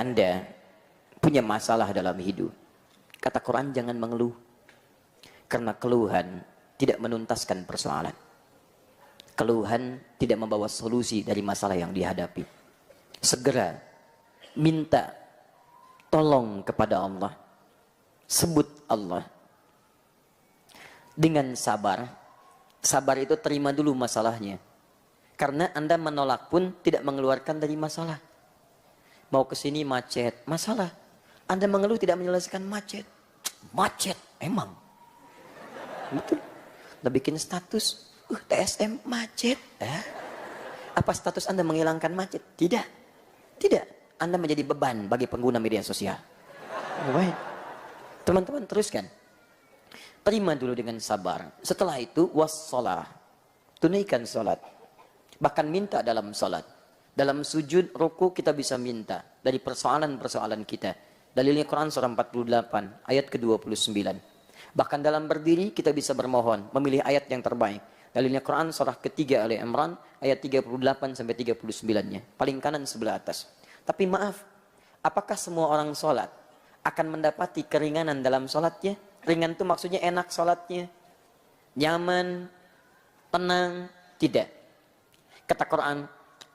Anda punya masalah dalam hidup, kata Quran jangan mengeluh. Karena keluhan tidak menuntaskan persoalan. Keluhan tidak membawa solusi dari masalah yang dihadapi. Segera minta tolong kepada Allah. Sebut Allah. Dengan sabar. Sabar itu terima dulu masalahnya. Karena Anda menolak pun tidak mengeluarkan dari masalah. Mau ke sini macet, masalah. Anda mengeluh tidak menyelesaikan macet. Macet, emang. Betul. Anda bikin status, TSM macet. Apa status Anda menghilangkan macet? Tidak. Tidak. Anda menjadi beban bagi pengguna media sosial. Baik. Teman-teman teruskan. Terima dulu dengan sabar. Setelah itu wassalah. Tunaikan salat. Bahkan minta dalam salat. Dalam sujud, ruku kita bisa minta dari persoalan-persoalan kita. Dalilnya Quran surah 48 ayat ke-29. Bahkan dalam berdiri kita bisa bermohon, memilih ayat yang terbaik. Dalilnya Quran surah ketiga Ali Imran ayat 38 sampai 39-nya. Paling kanan sebelah atas. Tapi maaf, apakah semua orang sholat akan mendapati keringanan dalam sholatnya? Ringan itu maksudnya enak sholatnya, nyaman, tenang? Tidak. Kata Quran,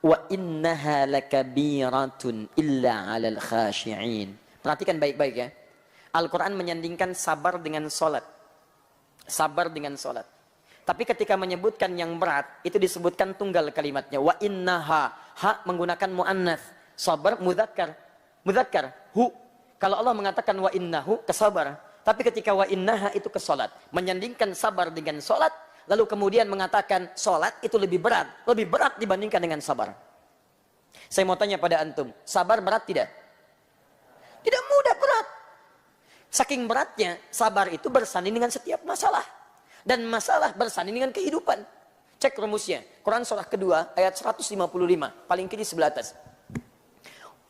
wa innaha lakabiratun illa 'alal khashi'in. Perhatikan baik-baik ya. Al-Quran menyandingkan sabar dengan sholat. Sabar dengan sholat. Tapi ketika menyebutkan yang berat, itu disebutkan tunggal kalimatnya. Wa innaha, ha menggunakan mu'annath. Sabar mudzakkar. Mudzakkar, hu. Kalau Allah mengatakan wa innahu, kesabar. Tapi ketika wa innaha itu ke sholat. Menyandingkan sabar dengan sholat. Lalu kemudian mengatakan sholat itu lebih berat. Lebih berat dibandingkan dengan sabar. Saya mau tanya pada antum. Sabar berat tidak? Tidak mudah, berat. Saking beratnya, sabar itu bersanding dengan setiap masalah. Dan masalah bersanding dengan kehidupan. Cek rumusnya. Quran surah kedua ayat 155. Paling kiri sebelah atas.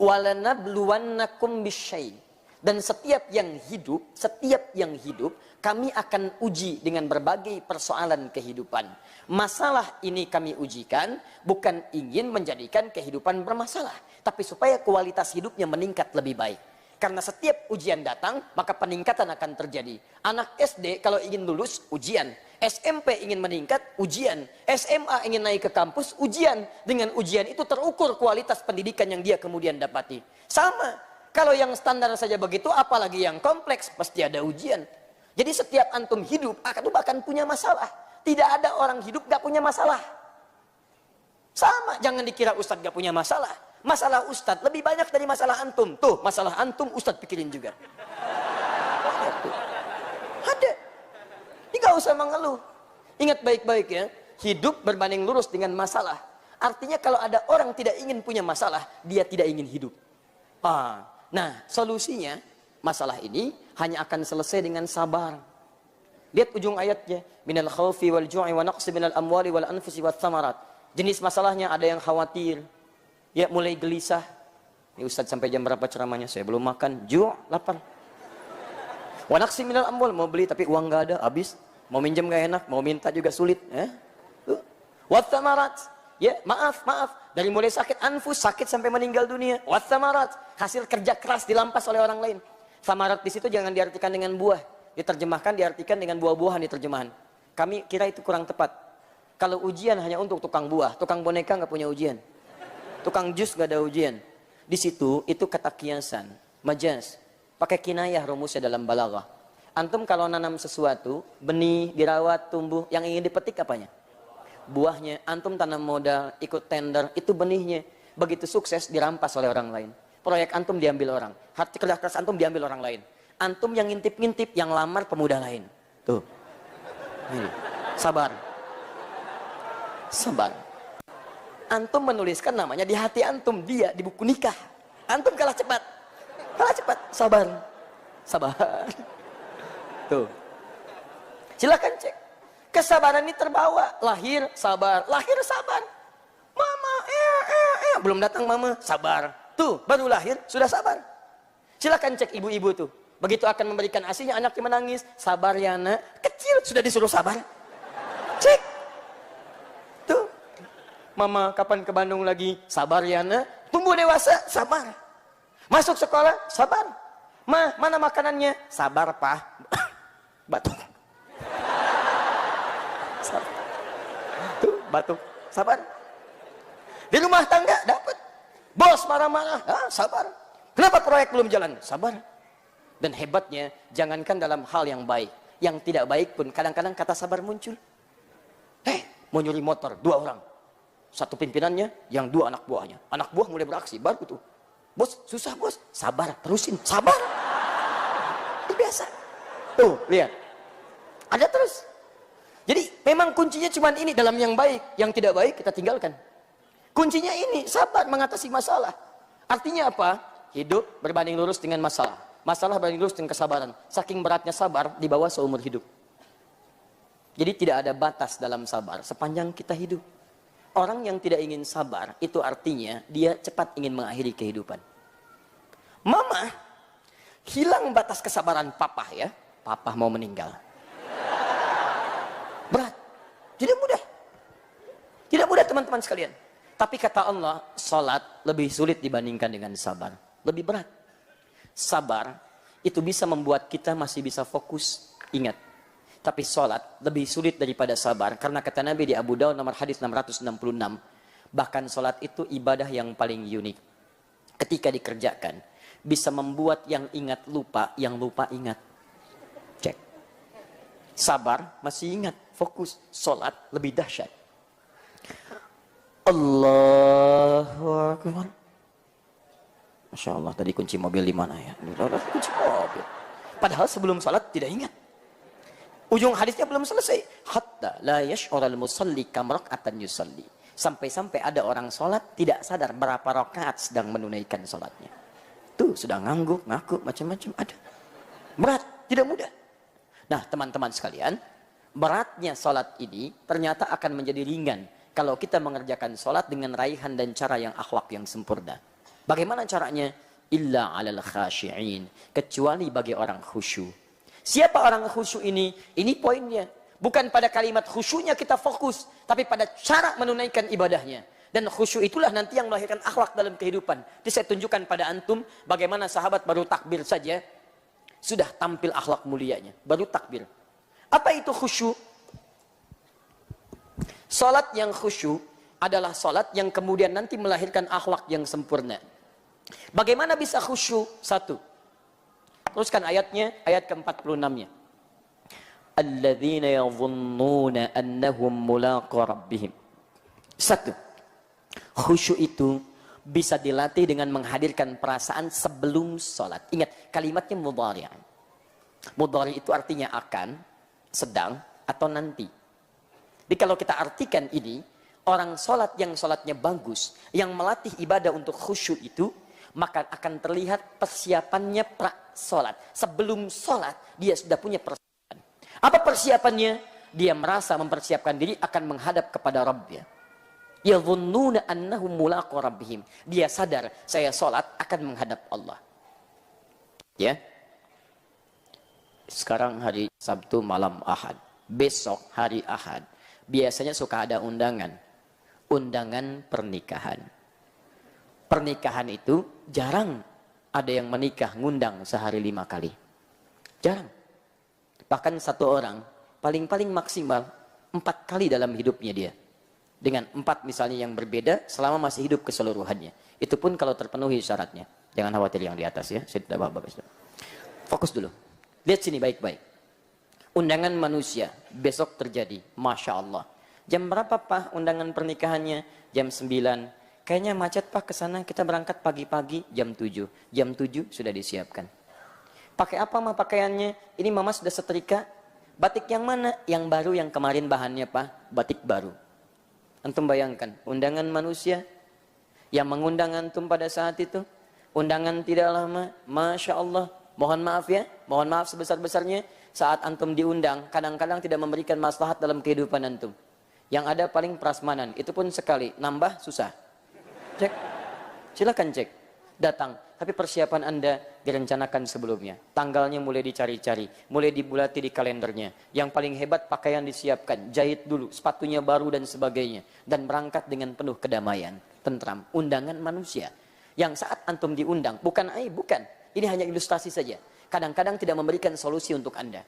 Walanabluwannakum bisyai. Dan setiap yang hidup, kami akan uji dengan berbagai persoalan kehidupan. Masalah ini kami ujikan, bukan ingin menjadikan kehidupan bermasalah. Tapi supaya kualitas hidupnya meningkat lebih baik. Karena setiap ujian datang, maka peningkatan akan terjadi. Anak SD kalau ingin lulus, ujian. SMP ingin meningkat, ujian. SMA ingin naik ke kampus, ujian. Dengan ujian itu terukur kualitas pendidikan yang dia kemudian dapati. Sama. Kalau yang standar saja begitu, apalagi yang kompleks, pasti ada ujian. Jadi setiap antum hidup, akan punya masalah. Tidak ada orang hidup gak punya masalah. Sama, jangan dikira Ustadz gak punya masalah. Masalah Ustadz lebih banyak dari masalah antum. Tuh, masalah antum Ustadz pikirin juga. Ada. Ini gak usah mengeluh. Ingat baik-baik ya, hidup berbanding lurus dengan masalah. Artinya kalau ada orang tidak ingin punya masalah, dia tidak ingin hidup. Nah, solusinya, masalah ini hanya akan selesai dengan sabar. Lihat ujung ayatnya. Minal khawfi wal ju'i wa naqsi minal amwali wal anfusi wat thamarat. Jenis masalahnya ada yang khawatir. Ya, mulai gelisah. Ini Ustadz sampai jam berapa ceramahnya? Saya belum makan. Ju', lapar. Wa naqsi minal amwal, mau beli tapi uang gak ada, habis. Mau minjem gak enak, mau minta juga sulit. Wat thamarat. Ya, maaf. Dari mulai sakit anfus, sakit sampai meninggal dunia. Wathamarat, hasil kerja keras dilampas oleh orang lain. Samarat di situ jangan diartikan dengan buah. Diterjemahkan, diartikan dengan buah-buahan di terjemahan. Kami kira itu kurang tepat. Kalau ujian hanya untuk tukang buah, tukang boneka nggak punya ujian. Tukang jus nggak ada ujian. Di situ, itu kata kiasan, majaz. Pakai kinayah rumusnya dalam balaghah. Antum kalau nanam sesuatu, benih, dirawat, tumbuh, yang ingin dipetik apanya? Buahnya. Antum tanam modal, ikut tender, itu benihnya. Begitu sukses dirampas oleh orang lain. Proyek antum diambil orang. Hati kerja keras antum diambil orang lain. Antum yang ngintip-ngintip, yang lamar pemuda lain. Tuh. Ini. Sabar. Sabar. Antum menuliskan namanya di hati antum, dia di buku nikah. Antum kalah cepat. Kalah cepat. Sabar. Sabar. Tuh. Silakan cek. Kesabaran ini terbawa. Lahir, sabar. Lahir, sabar. Mama, belum datang mama, sabar. Tuh, baru lahir, sudah sabar. Silakan cek ibu-ibu tuh. Begitu akan memberikan asinya, anaknya menangis. Sabar ya nak. Kecil, sudah disuruh sabar. Cek. Tuh. Mama, kapan ke Bandung lagi? Sabar ya nak. Tumbuh dewasa, sabar. Masuk sekolah, sabar. Ma, mana makanannya? Sabar, Pak. Batuk. Sabar. Tuh, batuk. Sabar. Di rumah tangga, dapat. Bos marah-marah, sabar. Kenapa proyek belum jalan? Sabar. Dan hebatnya, jangankan dalam hal yang baik. Yang tidak baik pun, kadang-kadang kata sabar muncul. Mau nyuri motor, 2 orang. Satu pimpinannya, yang 2 anak buahnya. Anak buah mulai beraksi, baru tuh. Bos, susah bos. Sabar, terusin. Sabar. Itu biasa. Tuh, lihat. Ada terus. Jadi, memang kuncinya cuma ini dalam yang baik. Yang tidak baik, kita tinggalkan. Kuncinya ini, sabar mengatasi masalah. Artinya apa? Hidup berbanding lurus dengan masalah. Masalah berbanding lurus dengan kesabaran. Saking beratnya sabar, dibawa seumur hidup. Jadi tidak ada batas dalam sabar sepanjang kita hidup. Orang yang tidak ingin sabar, itu artinya dia cepat ingin mengakhiri kehidupan. Mama, hilang batas kesabaran papa ya. Papa mau meninggal. Berat. Tidak mudah. Tidak mudah teman-teman sekalian. Tapi kata Allah, salat lebih sulit dibandingkan dengan sabar. Lebih berat. Sabar, itu bisa membuat kita masih bisa fokus. Ingat. Tapi sholat lebih sulit daripada sabar. Karena kata Nabi di Abu Daud nomor hadis 666. Bahkan sholat itu ibadah yang paling unik. Ketika dikerjakan. Bisa membuat yang ingat lupa, yang lupa ingat. Cek. Sabar masih ingat, fokus. Sholat lebih dahsyat. Allahu Akbar. Masya Allah, tadi kunci mobil di mana ya? Kunci mobil. Padahal sebelum sholat tidak ingat. Ujung hadisnya belum selesai. Hatta la yash'ural musalli kam rak'atan yusalli. Sampai-sampai ada orang sholat tidak sadar berapa rakaat sedang menunaikan sholatnya. Tuh sudah ngangguk, ngaku, macam-macam ada. Berat, tidak mudah. Nah teman-teman sekalian, beratnya sholat ini ternyata akan menjadi ringan kalau kita mengerjakan sholat dengan raihan dan cara yang akhlak yang sempurna. Bagaimana caranya? Illa 'alal khashi'in. Kecuali bagi orang khusyuk. Siapa orang khusyuk ini? Ini poinnya. Bukan pada kalimat khusyuknya kita fokus, tapi pada cara menunaikan ibadahnya. Dan khusyuk itulah nanti yang melahirkan akhlak dalam kehidupan. Jadi saya tunjukkan pada antum bagaimana sahabat baru takbir saja sudah tampil akhlak mulianya. Baru takbir. Apa itu khusyuk? Salat yang khusyuk adalah salat yang kemudian nanti melahirkan akhlak yang sempurna. Bagaimana bisa khusyuk? 1. Teruskan ayatnya, ayat ke-46-nya. Alladzina yadhunnuna annahum mulaqu rabbihim. 1. Khusyuk itu bisa dilatih dengan menghadirkan perasaan sebelum sholat. Ingat, kalimatnya mudhari'. Mudhari' itu artinya akan, sedang, atau nanti. Jadi kalau kita artikan ini, orang sholat yang sholatnya bagus, yang melatih ibadah untuk khusyuk itu, maka akan terlihat persiapannya sholat. Sebelum sholat, dia sudah punya persiapan. Apa persiapannya? Dia merasa mempersiapkan diri akan menghadap kepada Rabbnya. Yadhunnuna annahum mulaqu rabbihim. Dia sadar, saya sholat akan menghadap Allah. Ya. Sekarang hari Sabtu malam Ahad. Besok hari Ahad. Biasanya suka ada undangan. Undangan pernikahan. Pernikahan itu jarang ada yang menikah ngundang sehari 5 kali. Jarang. Bahkan satu orang paling-paling maksimal 4 kali dalam hidupnya dia. Dengan 4 misalnya yang berbeda selama masih hidup keseluruhannya. Itu pun kalau terpenuhi syaratnya. Jangan khawatir yang di atas ya. Saya tidak bapak. Fokus dulu. Lihat sini baik-baik. Undangan manusia besok terjadi. Masya Allah. Jam berapa Pak undangan pernikahannya? Jam 9. Kayaknya macet Pak ke sana, kita berangkat pagi-pagi jam 7. Jam 7 sudah disiapkan. Pakai apa mah pakaiannya? Ini mama sudah setrika. Batik yang mana? Yang baru, yang kemarin bahannya Pak. Batik baru. Antum bayangkan, undangan manusia yang mengundang antum pada saat itu. Undangan tidak lama, Masya Allah. Mohon maaf ya, mohon maaf sebesar-besarnya. Saat antum diundang, kadang-kadang tidak memberikan maslahat dalam kehidupan antum. Yang ada paling prasmanan, itu pun sekali. Nambah susah. Cek, silakan cek, datang. Tapi persiapan Anda direncanakan sebelumnya. Tanggalnya mulai dicari-cari, mulai dibulati di kalendernya. Yang paling hebat pakaian disiapkan, jahit dulu, sepatunya baru dan sebagainya. Dan berangkat dengan penuh kedamaian, tentram. Undangan manusia. Yang saat antum diundang, bukan aib, bukan. Ini hanya ilustrasi saja. Kadang-kadang tidak memberikan solusi untuk Anda.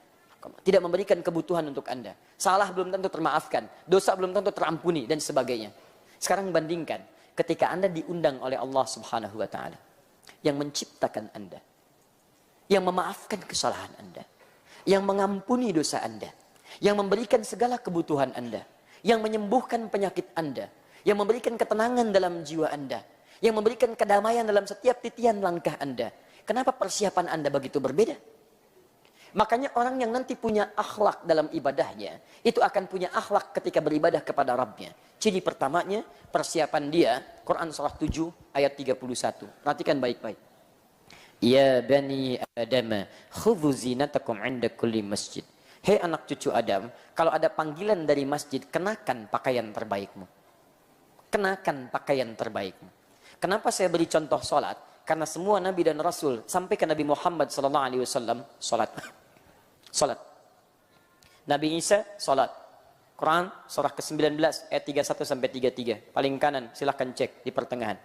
Tidak memberikan kebutuhan untuk Anda. Salah belum tentu termaafkan. Dosa belum tentu terampuni, dan sebagainya. Sekarang bandingkan. Ketika Anda diundang oleh Allah subhanahu wa ta'ala. Yang menciptakan Anda. Yang memaafkan kesalahan Anda. Yang mengampuni dosa Anda. Yang memberikan segala kebutuhan Anda. Yang menyembuhkan penyakit Anda. Yang memberikan ketenangan dalam jiwa Anda. Yang memberikan kedamaian dalam setiap titian langkah Anda. Kenapa persiapan Anda begitu berbeda? Makanya orang yang nanti punya akhlak dalam ibadahnya, itu akan punya akhlak ketika beribadah kepada Rabbnya. Ciri pertamanya, persiapan dia, Quran surah 7 ayat 31. Perhatikan baik-baik. Ya bani Adam, khudhu zinatakum 'inda kulli masjid. Hei anak cucu Adam, kalau ada panggilan dari masjid, kenakan pakaian terbaikmu. Kenakan pakaian terbaikmu. Kenapa saya beri contoh solat? Karena semua Nabi dan Rasul sampai ke Nabi Muhammad SAW solat. Solat. Nabi Isa solat. Quran surah ke-19 ayat 31 sampai 33. Paling kanan silahkan cek di pertengahan.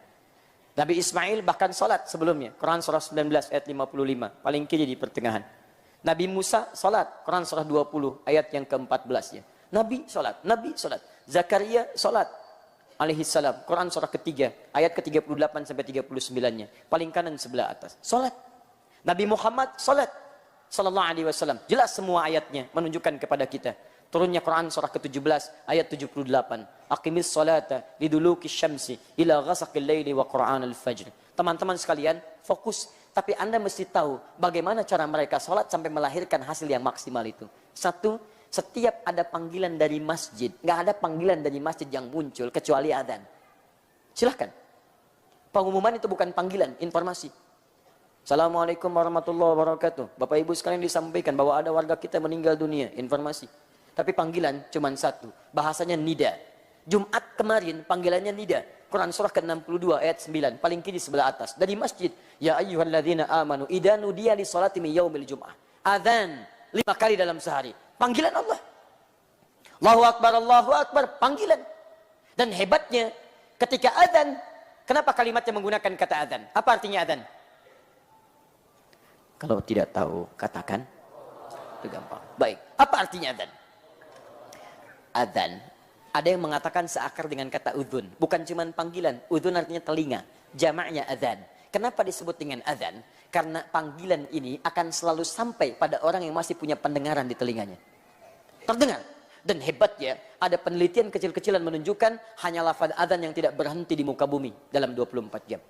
Nabi Ismail bahkan solat sebelumnya. Quran surah 19 ayat 55. Paling kiri di pertengahan. Nabi Musa solat. Quran surah 20 ayat yang ke-14 ya. Nabi solat. Nabi solat. Zakaria solat alaihi salam. Quran surah ketiga ayat ke-38 sampai 39-nya. Paling kanan sebelah atas. Salat. Nabi Muhammad salat sallallahu alaihi wasallam. Jelas semua ayatnya menunjukkan kepada kita. Turunnya Quran surah ke-17 ayat 78. Aqimis salata liduluki syamsi ila ghasaqil laili wa Qur'anal fajr. Teman-teman sekalian, fokus. Tapi Anda mesti tahu bagaimana cara mereka salat sampai melahirkan hasil yang maksimal itu. Satu, setiap ada panggilan dari masjid, nggak ada panggilan dari masjid yang muncul kecuali adzan. Silahkan. Pengumuman itu bukan panggilan, informasi. Assalamualaikum warahmatullahi wabarakatuh. Bapak Ibu sekalian disampaikan bahwa ada warga kita meninggal dunia, informasi. Tapi panggilan cuma satu, bahasanya nida. Jumat kemarin panggilannya nida. Quran surah ke-62 ayat 9, paling kiri sebelah atas. Dari masjid, ya ayyuhalladzina amanu idza nudiya lis-salati min yaumil jum'ah. Adzan 5 kali dalam sehari. Panggilan Allah. Allahu Akbar, panggilan. Dan hebatnya, ketika adzan, kenapa kalimatnya menggunakan kata adzan? Apa artinya adzan? Kalau tidak tahu, katakan. Itu gampang. Baik, apa artinya adzan? Adzan, ada yang mengatakan seakar dengan kata udhun. Bukan cuma panggilan, udhun artinya telinga. Jamaknya adzan. Kenapa disebut dengan adzan? Karena panggilan ini akan selalu sampai pada orang yang masih punya pendengaran di telinganya. Terdengar. Dan hebatnya, ada penelitian kecil-kecilan menunjukkan hanya lafaz adzan yang tidak berhenti di muka bumi dalam 24 jam.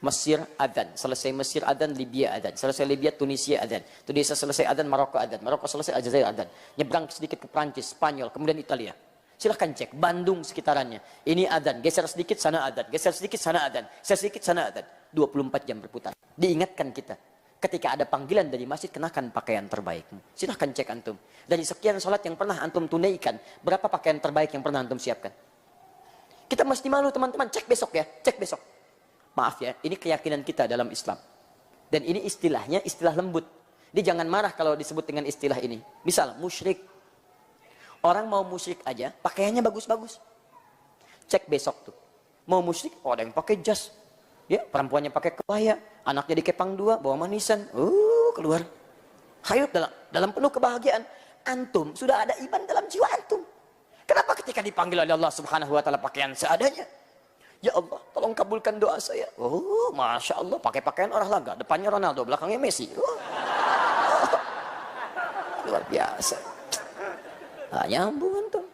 Mesir adzan, selesai Mesir adzan, Libya adzan, selesai Libya Tunisia adzan, Tunisia selesai adzan, Maroko adzan, Maroko selesai Aljazair adzan, nyebrang sedikit ke Prancis, Spanyol, kemudian Italia. Silahkan cek, Bandung sekitarannya. Ini adzan, geser sedikit sana adzan, geser sedikit sana adzan, geser sedikit sana adzan. 24 jam berputar. Diingatkan kita. Ketika ada panggilan dari masjid, kenakan pakaian terbaikmu. Silahkan cek antum. Dari sekian sholat yang pernah antum tunaikan, berapa pakaian terbaik yang pernah antum siapkan? Kita mesti malu teman-teman, cek besok ya, cek besok. Maaf ya, ini keyakinan kita dalam Islam. Dan ini istilahnya istilah lembut. Dia jangan marah kalau disebut dengan istilah ini. Misal, musyrik. Orang mau musyrik aja, pakaiannya bagus-bagus. Cek besok tuh. Mau musyrik, oh ada yang pakai jas. Ya, perempuannya pakai kebaya, anaknya dikepang 2, bawa manisan. Keluar. Hayut dalam penuh kebahagiaan. Antum sudah ada iman dalam jiwa antum. Kenapa ketika dipanggil oleh Allah Subhanahu wa taala pakaian seadanya? Ya Allah, tolong kabulkan doa saya. Masya Allah, pakai pakaian olahraga, depannya Ronaldo, belakangnya Messi. Luar biasa. Nah, nyambung antum.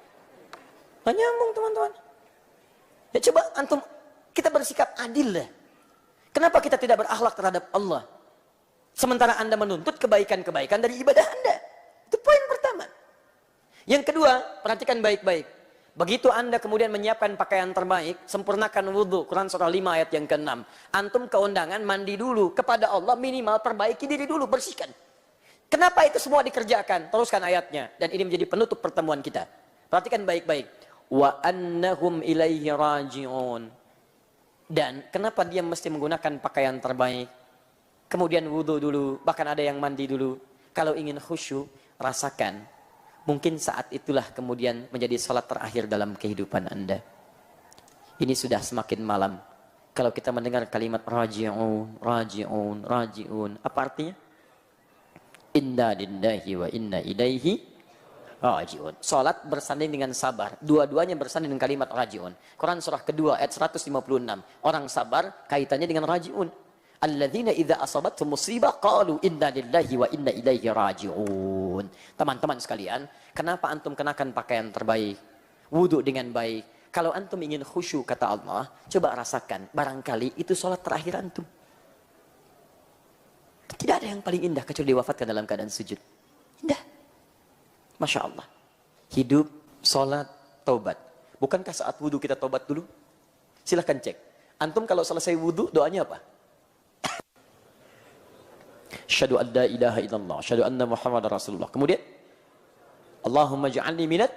Nah, nyambung teman-teman. Ya coba antum, kita bersikap adil lah. Kenapa kita tidak berakhlak terhadap Allah? Sementara Anda menuntut kebaikan-kebaikan dari ibadah Anda. Itu poin pertama. Yang kedua, perhatikan baik-baik. Begitu Anda kemudian menyiapkan pakaian terbaik, sempurnakan wudhu, Quran surah 5 ayat yang ke-6. Antum ke undangan, mandi dulu. Kepada Allah minimal perbaiki diri dulu, bersihkan. Kenapa itu semua dikerjakan? Teruskan ayatnya. Dan ini menjadi penutup pertemuan kita. Perhatikan baik-baik. Wa annahum ilaihi raji'un. Dan kenapa dia mesti menggunakan pakaian terbaik? Kemudian wudhu dulu, bahkan ada yang mandi dulu. Kalau ingin khusyuk, rasakan. Mungkin saat itulah kemudian menjadi salat terakhir dalam kehidupan Anda. Ini sudah semakin malam. Kalau kita mendengar kalimat raji'un, raji'un, raji'un, apa artinya? Inna lillahi wa inna ilaihi raji'un. Salat bersanding dengan sabar. Dua-duanya bersanding dengan kalimat raji'un. Quran surah kedua ayat 156. Orang sabar kaitannya dengan raji'un. Alladzina idza asabathum musibah qalu inna lillahi wa inna ilaihi raji'un. Teman-teman sekalian, kenapa antum kenakan pakaian terbaik? Wudu dengan baik. Kalau antum ingin khusyuk, kata Allah, coba rasakan. Barangkali itu sholat terakhir antum. Tidak ada yang paling indah kecuali diwafatkan dalam keadaan sujud. Indah. Masya Allah. Hidup, sholat, taubat. Bukankah saat wudhu kita taubat dulu? Silahkan cek. Antum kalau selesai wudhu, doanya apa? Asyhadu an la ilaha illallah. Asyhadu anna Muhammadar Rasulullah. Kemudian, Allahumma ja'alni minat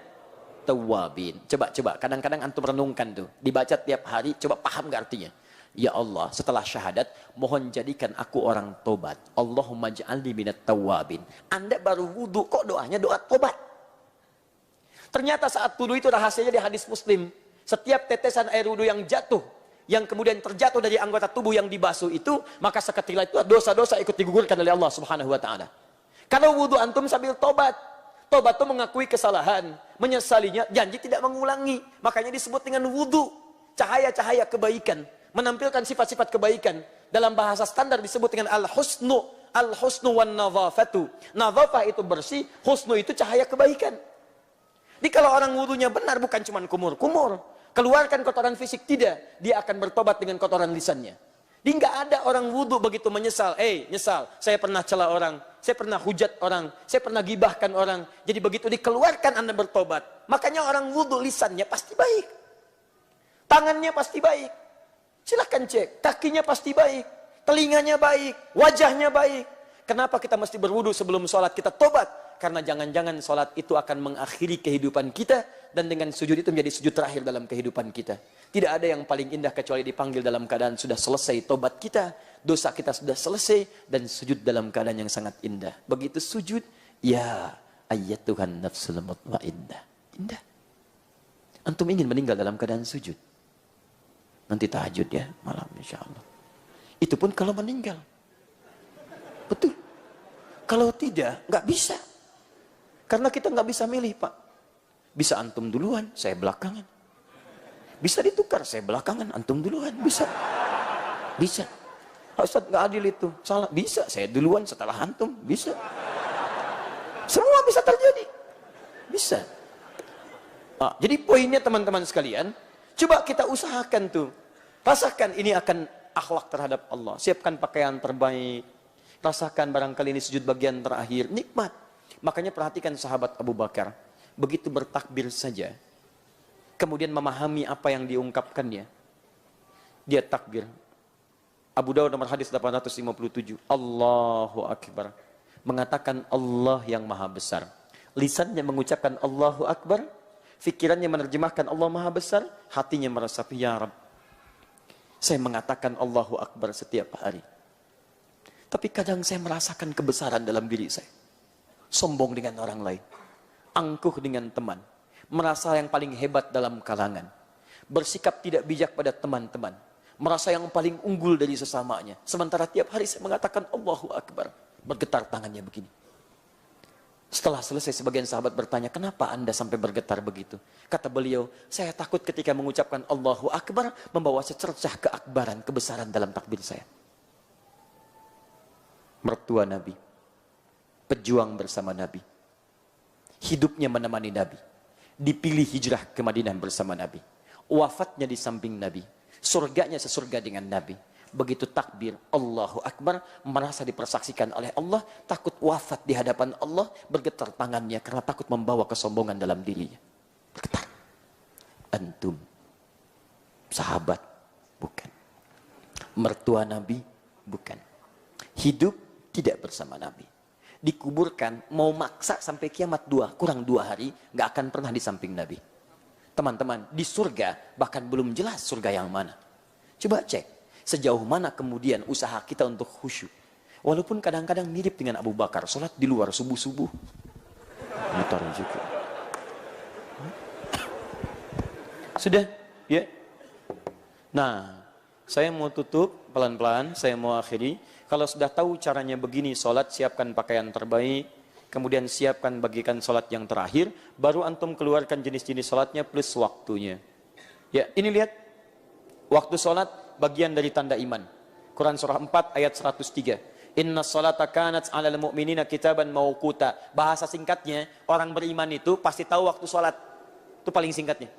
tawabin. Coba. Kadang-kadang antum renungkan tuh. Dibaca tiap hari, coba paham gak artinya? Ya Allah, setelah syahadat, mohon jadikan aku orang tobat. Allahumma ja'alni minat tawabin. Anda baru wudhu, kok doanya doa tobat? Ternyata saat wudhu itu rahasianya di hadis Muslim. Setiap tetesan air wudhu yang jatuh, yang kemudian terjatuh dari anggota tubuh yang dibasuh itu, maka seketika itu dosa-dosa ikut digugurkan oleh Allah Subhanahu wa taala. Kalau wudhu antum sambil tobat, tobat itu mengakui kesalahan, menyesalinya, janji tidak mengulangi. Makanya disebut dengan wudhu, cahaya-cahaya kebaikan, menampilkan sifat-sifat kebaikan. Dalam bahasa standar disebut dengan al-husnu, al-husnu wan nadhafatu. Nadhafah itu bersih, husnu itu cahaya kebaikan. Jadi kalau orang wudhunya benar, bukan cuma kumur-kumur, keluarkan kotoran fisik, tidak, dia akan bertobat dengan kotoran lisannya. Jadi nggak ada orang wudhu begitu menyesal, nyesal, saya pernah cela orang, saya pernah hujat orang, saya pernah gibahkan orang. Jadi begitu dikeluarkan Anda bertobat. Makanya orang wudhu lisannya pasti baik, tangannya pasti baik. Silahkan cek, kakinya pasti baik, telinganya baik, wajahnya baik. Kenapa kita mesti berwudu sebelum sholat? Kita tobat. Karena jangan-jangan sholat itu akan mengakhiri kehidupan kita, dan dengan sujud itu menjadi sujud terakhir dalam kehidupan kita. Tidak ada yang paling indah kecuali dipanggil dalam keadaan sudah selesai tobat kita, dosa kita sudah selesai, dan sujud dalam keadaan yang sangat indah. Begitu sujud, ya ayat Tuhan nafsul mutmainnah. Indah. Antum ingin meninggal dalam keadaan sujud? Nanti tahajud ya, malam insya Allah. Itu pun kalau meninggal. Betul. Kalau tidak, nggak bisa. Karena kita nggak bisa milih, Pak. Bisa antum duluan, saya belakangan. Bisa ditukar, saya belakangan, antum duluan. Bisa. Bisa. Ustaz nggak adil itu, salah. Bisa, saya duluan setelah antum. Bisa. Semua bisa terjadi. Bisa. Nah, jadi poinnya teman-teman sekalian, coba kita usahakan tuh. Rasakan ini akan akhlak terhadap Allah. Siapkan pakaian terbaik. Rasakan barangkali ini sujud bagian terakhir. Nikmat. Makanya perhatikan sahabat Abu Bakar. Begitu bertakbir saja, kemudian memahami apa yang diungkapkannya, dia takbir. Abu Dawud nomor hadis 857. Allahu Akbar. Mengatakan Allah yang maha besar. Lisannya mengucapkan Allahu Akbar. Fikirannya menerjemahkan Allah maha besar. Hatinya meresapi, ya Rabb, saya mengatakan Allahu Akbar setiap hari. Tapi kadang saya merasakan kebesaran dalam diri saya. Sombong dengan orang lain. Angkuh dengan teman. Merasa yang paling hebat dalam kalangan. Bersikap tidak bijak pada teman-teman. Merasa yang paling unggul dari sesamanya. Sementara tiap hari saya mengatakan Allahu Akbar. Bergetar tangannya begini. Setelah selesai, sebagian sahabat bertanya, kenapa Anda sampai bergetar begitu? Kata beliau, saya takut ketika mengucapkan Allahu Akbar membawa secercah keakbaran, kebesaran dalam takbir saya. Mertua Nabi, pejuang bersama Nabi, hidupnya menemani Nabi, dipilih hijrah ke Madinah bersama Nabi, wafatnya di samping Nabi, surganya sesurga dengan Nabi. Begitu takbir Allahu Akbar, merasa dipersaksikan oleh Allah, takut wafat di hadapan Allah, bergetar tangannya karena takut membawa kesombongan dalam dirinya. Bergetar. Antum sahabat? Bukan. Mertua Nabi? Bukan. Hidup tidak bersama Nabi. Dikuburkan, mau maksa sampai kiamat kurang 2 hari, gak akan pernah di samping Nabi. Teman-teman, di surga bahkan belum jelas surga yang mana. Coba cek, sejauh mana kemudian usaha kita untuk khusyuk. Walaupun kadang-kadang mirip dengan Abu Bakar, sholat di luar subuh-subuh. Mutar juga. Sudah? Ya. Nah, Saya mau tutup pelan-pelan, saya mau akhiri. Kalau sudah tahu caranya begini sholat, siapkan pakaian terbaik, kemudian siapkan bagikan sholat yang terakhir, baru antum keluarkan jenis-jenis sholatnya plus waktunya. Ya, ini lihat, waktu sholat bagian dari tanda iman. Quran surah 4 ayat 103. Inna sholata kanat 'alal mu'minina kitaban mauquta. Bahasa singkatnya, orang beriman itu pasti tahu waktu sholat. Itu paling singkatnya.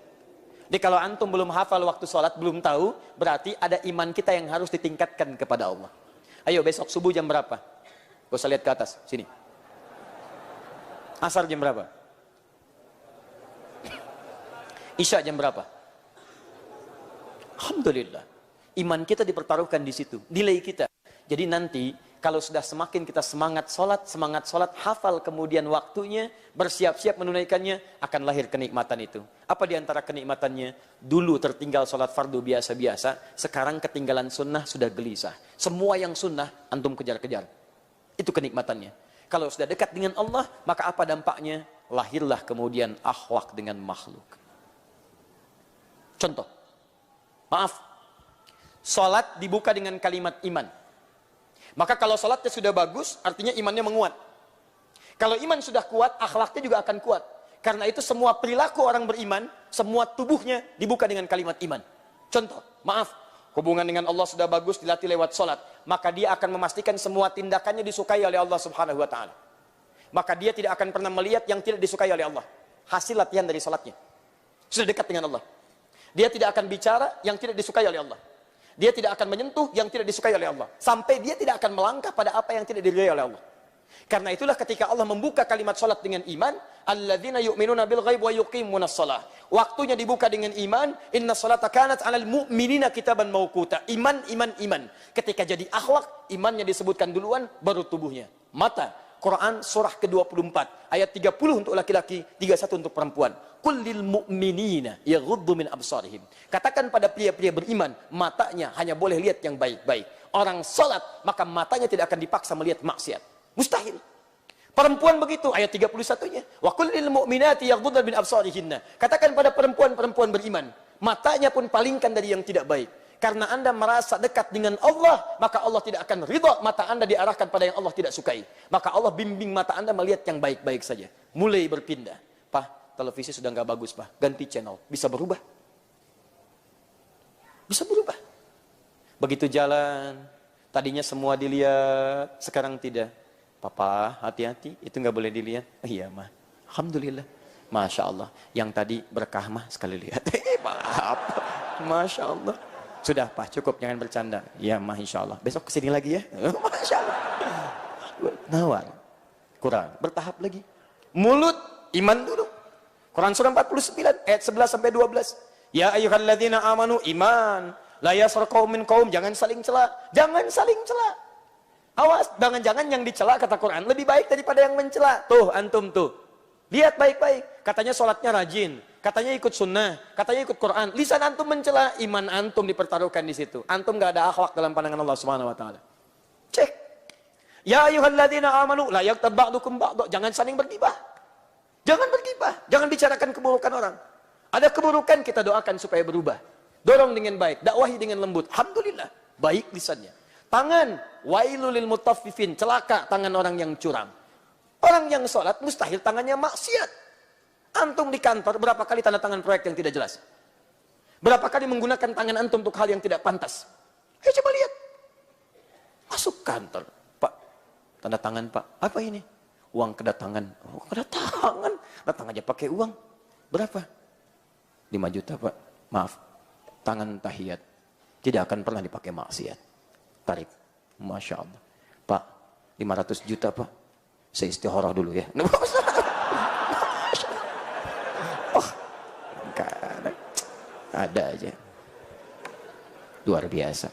Jadi kalau antum belum hafal waktu sholat, belum tahu, berarti ada iman kita yang harus ditingkatkan kepada Allah. Ayo besok subuh jam berapa? Gak usah lihat ke atas, sini. Asar jam berapa? Isya jam berapa? Alhamdulillah. Iman kita dipertaruhkan di situ, nilai kita. Jadi nanti kalau sudah semakin kita semangat sholat, hafal kemudian waktunya, bersiap-siap menunaikannya, akan lahir kenikmatan itu. Apa diantara kenikmatannya? Dulu tertinggal sholat fardu biasa-biasa, sekarang ketinggalan sunnah sudah gelisah. Semua yang sunnah, antum kejar-kejar. Itu kenikmatannya. Kalau sudah dekat dengan Allah, maka apa dampaknya? Lahirlah kemudian akhlak dengan makhluk. Contoh, maaf, sholat dibuka dengan kalimat iman. Maka kalau sholatnya sudah bagus, artinya imannya menguat. Kalau iman sudah kuat, akhlaknya juga akan kuat. Karena itu semua perilaku orang beriman, semua tubuhnya dibuka dengan kalimat iman. Contoh, maaf, hubungan dengan Allah sudah bagus, dilatih lewat sholat. Maka dia akan memastikan semua tindakannya disukai oleh Allah subhanahu wa ta'ala. Maka dia tidak akan pernah melihat yang tidak disukai oleh Allah. Hasil latihan dari sholatnya. Sudah dekat dengan Allah. Dia tidak akan bicara yang tidak disukai oleh Allah. Dia tidak akan menyentuh yang tidak disukai oleh Allah. Sampai dia tidak akan melangkah pada apa yang tidak diridhai oleh Allah. Karena itulah ketika Allah membuka kalimat salat dengan iman, alladzina yu'minuna bil ghaib wa yuqimunas shalah. Waktunya dibuka dengan iman, inna salata kanat 'alal mu'minina kitaban mauquta. Iman. Ketika jadi akhlak, imannya disebutkan duluan, baru tubuhnya. Mata, Quran surah ke-24 ayat 30 untuk laki-laki, 31 untuk perempuan. Qul lil mu'minina yaghuddu min absarihim. Katakan pada pria-pria beriman, matanya hanya boleh lihat yang baik-baik. Orang salat, maka matanya tidak akan dipaksa melihat maksiat. Mustahil. Perempuan begitu, ayat 31-nya. Wa qul lil mu'minati yaghuddna min absarihinna. Katakan pada perempuan-perempuan beriman, matanya pun palingkan dari yang tidak baik. Karena Anda merasa dekat dengan Allah, maka Allah tidak akan ridha mata Anda diarahkan pada yang Allah tidak sukai. Maka Allah bimbing mata Anda melihat yang baik-baik saja. Mulai berpindah. Pak, televisi sudah nggak bagus, Pak. Ganti channel. Bisa berubah. Bisa berubah. Begitu jalan, tadinya semua dilihat, sekarang tidak. Papa, hati-hati, itu nggak boleh dilihat. Iya, mah. Alhamdulillah. Masya Allah. Yang tadi berkah mah sekali lihat. Maaf. Masya Allah. Sudah Pak, cukup, jangan bercanda. Ya mah insya Allah. Besok kesini lagi ya. Masya Allah. Nawar. Quran, bertahap lagi. Mulut, iman dulu. Quran surah 49, ayat 11 sampai 12. Ya ayyuhalladzina amanu iman. La yaskhar qaumin qaum, jangan saling cela. Jangan saling cela. Awas, jangan-jangan yang dicela kata Quran lebih baik daripada yang mencela. Tuh, antum tuh. Lihat baik-baik. Katanya sholatnya rajin. Katanya ikut sunnah, katanya ikut Quran. Lisan antum mencela, iman antum dipertaruhkan di situ. Antum gak ada akhlak dalam pandangan Allah Subhanahu wa taala. Cek. Ya ayyuhalladzina amanu la yaghtab ba'dukum ba'd. Jangan saling bergibah. Jangan bergibah, jangan bicarakan keburukan orang. Ada keburukan kita doakan supaya berubah. Dorong dengan baik, dakwahi dengan lembut. Alhamdulillah, baik lisannya. Tangan, wailul lil mutaffifin, celaka tangan orang yang curang. Orang yang sholat mustahil tangannya maksiat. Antum di kantor berapa kali tanda tangan proyek yang tidak jelas? Berapa kali menggunakan tangan antum untuk hal yang tidak pantas? Ayo coba lihat. Masuk kantor. Pak, tanda tangan Pak. Apa ini? Uang kedatangan. Oh, kedatangan. Datang aja pakai uang. Berapa? 5 juta Pak. Maaf. Tangan tahiyat. Tidak akan pernah dipakai maksiat. Tarik. Masya Allah. Pak, 500 juta Pak. Saya istikharah dulu ya. Ada aja. Luar biasa.